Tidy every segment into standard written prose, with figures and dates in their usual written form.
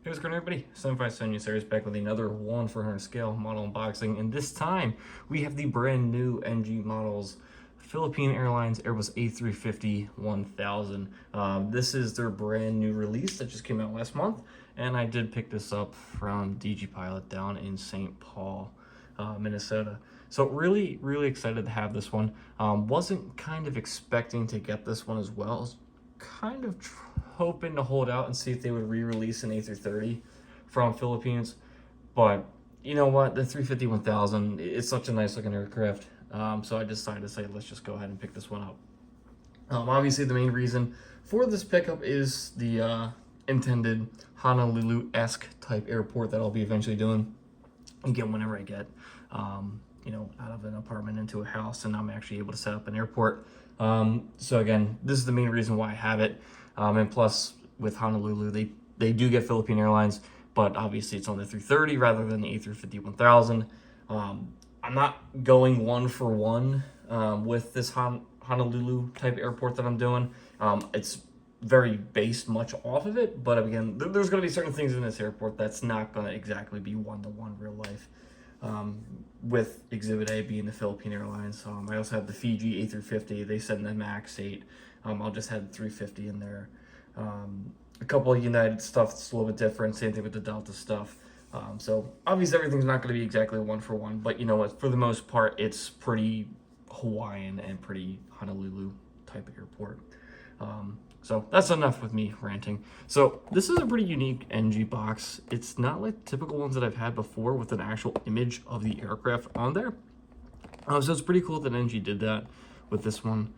Hey, what's going on, everybody? 757 series back with another 1/400 scale model unboxing, and this time we have the brand new NG models, Philippine Airlines Airbus A350-1000. This is their brand new release that just came out last month, and I did pick this up from DG Pilot down in St. Paul, Minnesota. So really, really excited to have this one. Wasn't kind of expecting to get this one as well. I was kind of hoping to hold out and see if they would re-release an A330 from Philippines, but you know what, the 350-1000, it's such a nice looking aircraft, so I decided to say let's just go ahead and pick this one up. Obviously the main reason for this pickup is the intended Honolulu-esque type airport that I'll be eventually doing again whenever I get out of an apartment into a house and I'm actually able to set up an airport. So again, this is the main reason why I have it. And plus, with Honolulu, they do get Philippine Airlines, but obviously it's on the 330 rather than the A350-1000. I'm not going one for one with this Honolulu type airport that I'm doing. It's very based much off of it, but again, there's going to be certain things in this airport that's not going to exactly be one-to-one real life. With Exhibit A being the Philippine Airlines. I also have the Fiji A350. They send the MAX 8. I'll just have the 350 in there. A couple of United stuff that's a little bit different. Same thing with the Delta stuff. So obviously everything's not going to be exactly one for one, but you know what? For the most part, it's pretty Hawaiian and pretty Honolulu type airport. So that's enough with me ranting. So this is a pretty unique NG box. It's not like typical ones that I've had before with an actual image of the aircraft on there. So it's pretty cool that NG did that with this one.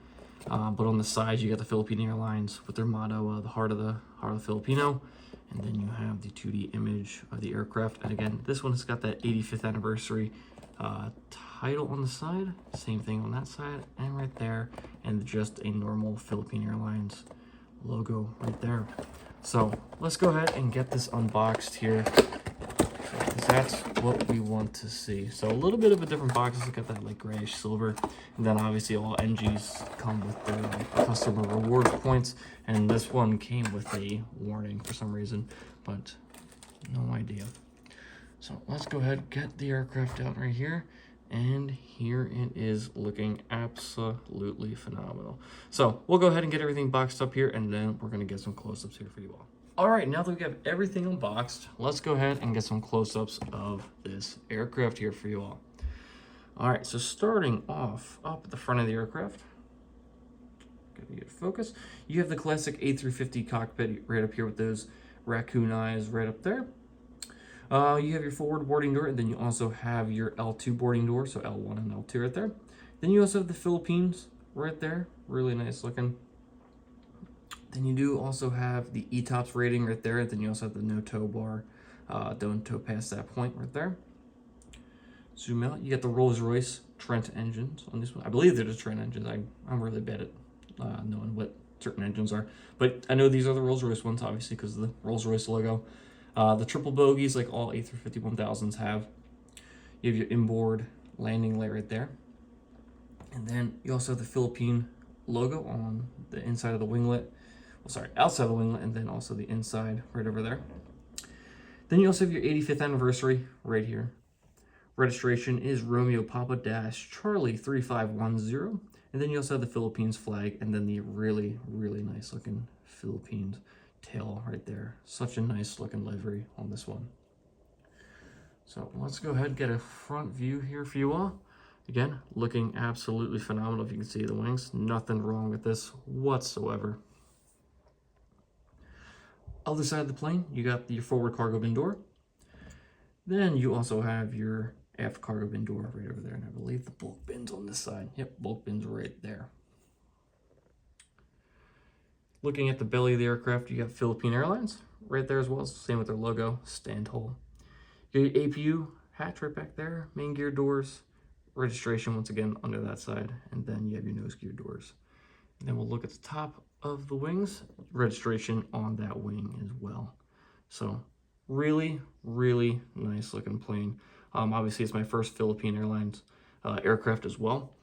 But on the side, you got the Philippine Airlines with their motto, the heart of the Filipino. And then you have the 2D image of the aircraft. And again, this one has got that 85th anniversary title on the side. Same thing on that side and right there. And just a normal Philippine Airlines logo right there. So let's go ahead and get this unboxed here, because that's what we want to see. So a little bit of a different box. Look at that, like grayish silver, and then obviously all NGs come with their customer reward points, and this one came with a warning for some reason, but no idea. So let's go ahead, get the aircraft out right here. And here it is, looking absolutely phenomenal. So we'll go ahead and get everything boxed up here, and then we're going to get some close-ups here for you all. All right, now that we have everything unboxed, let's go ahead and get some close-ups of this aircraft here for you all. All right, so starting off up at the front of the aircraft, gotta get focus. You have the classic A350 cockpit right up here with those raccoon eyes right up there. You have your forward boarding door, and then you also have your L2 boarding door, so L1 and L2 right there. Then you also have the Philippines right there, really nice looking. Then you do also have the ETOPS rating right there, and then you also have the no tow bar, don't tow past that point right there. Zoom out, you got the Rolls-Royce Trent engines on this one. I believe they're just Trent engines. I'm really bad at knowing what certain engines are, but I know these are the Rolls-Royce ones, obviously, because of the Rolls-Royce logo. The triple bogies, like all A350-1000s have. You have your inboard landing light right there. And then you also have the Philippine logo on the inside of the winglet. Well, sorry, outside of the winglet, and then also the inside right over there. Then you also have your 85th anniversary right here. Registration is Romeo Papa Charlie 3510. And then you also have the Philippines flag, and then the really, really nice looking Philippines tail right there. Such a nice looking livery on this one. So let's go ahead and get a front view here for you all. Again, looking absolutely phenomenal. If you can see the wings, nothing wrong with this whatsoever. Other side of the plane, you got your forward cargo bin door. Then you also have your aft cargo bin door right over there, and I believe the bulk bin's on this side. Yep, bulk bin's right there. Looking at the belly of the aircraft, you got Philippine Airlines right there as well. Same with their logo, stand hole. You got your APU hatch right back there, main gear doors, registration once again under that side, and then you have your nose gear doors. And then we'll look at the top of the wings, registration on that wing as well. So really, really nice looking plane. Obviously, it's my first Philippine Airlines aircraft as well.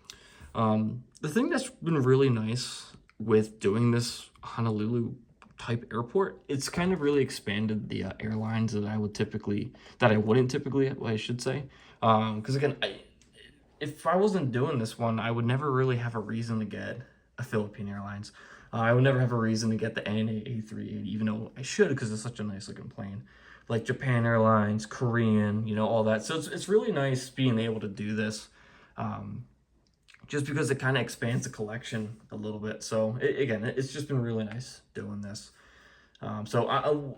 The thing that's been really nice with doing this Honolulu type airport, it's kind of really expanded the airlines that I wouldn't typically, I should say. Because again, if I wasn't doing this one, I would never really have a reason to get a Philippine Airlines. I would never have a reason to get the NA A380, even though I should because it's such a nice looking plane. Like Japan Airlines, Korean, all that. So it's really nice being able to do this. Just because it kind of expands the collection a little bit. So again, it's just been really nice doing this. So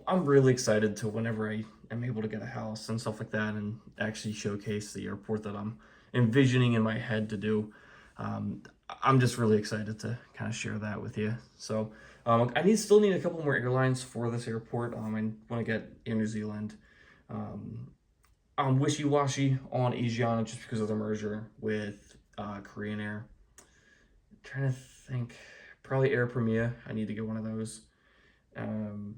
I'm really excited to whenever I am able to get a house and stuff like that and actually showcase the airport that I'm envisioning in my head to do. I'm just really excited to kind of share that with you. So I still need a couple more airlines for this airport. I want to get Air New Zealand. I'm wishy-washy on Asiana just because of the merger with Korean Air. I'm trying to think, probably Air Premier. I need to get one of those. And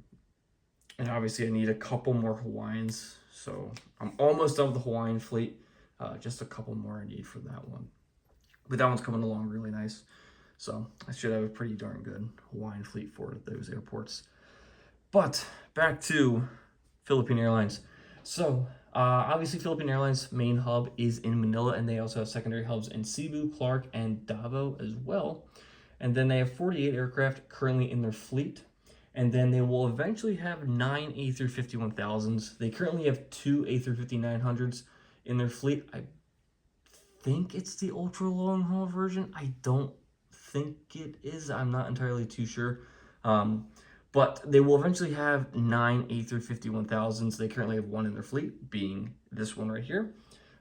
obviously I need a couple more Hawaiians. So I'm almost done with the Hawaiian fleet. Just a couple more I need for that one. But that one's coming along really nice. So I should have a pretty darn good Hawaiian fleet for those airports. But back to Philippine Airlines. So obviously Philippine Airlines main hub is in Manila, and they also have secondary hubs in Cebu, Clark, and Davao as well. And then they have 48 aircraft currently in their fleet. And then they will eventually have 9 A350-1000s. They currently have 2 A350-900s in their fleet. I think it's the ultra long haul version. I don't think it is. I'm not entirely too sure. But they will eventually have 9 A350-1000s. They currently have 1 in their fleet, being this one right here.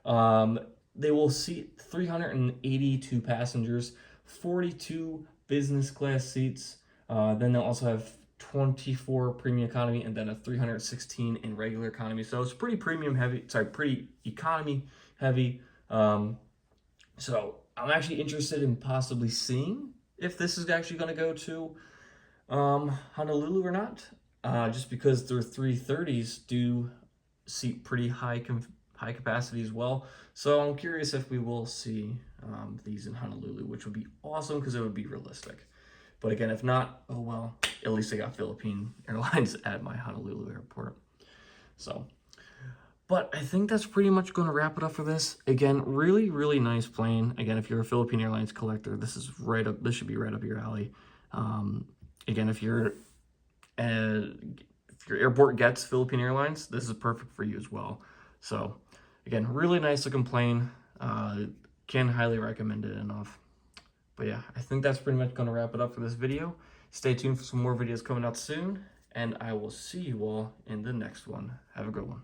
They will seat 382 passengers, 42 business class seats. Then they'll also have 24 premium economy and then a 316 in regular economy. So it's pretty pretty economy heavy. So I'm actually interested in possibly seeing if this is actually going to go to Honolulu or not, just because their 330s do seat pretty high capacity as well. So I'm curious if we will see these in Honolulu, which would be awesome because it would be realistic. But again, if not, oh well, at least I got Philippine Airlines at my Honolulu airport. So, but I think that's pretty much going to wrap it up for this. Again, really, really nice plane. Again, if you're a Philippine Airlines collector, this should be right up your alley. Again, if your airport gets Philippine Airlines, this is perfect for you as well. So, again, really nice looking plane. Can highly recommend it enough. But yeah, I think that's pretty much going to wrap it up for this video. Stay tuned for some more videos coming out soon, and I will see you all in the next one. Have a good one.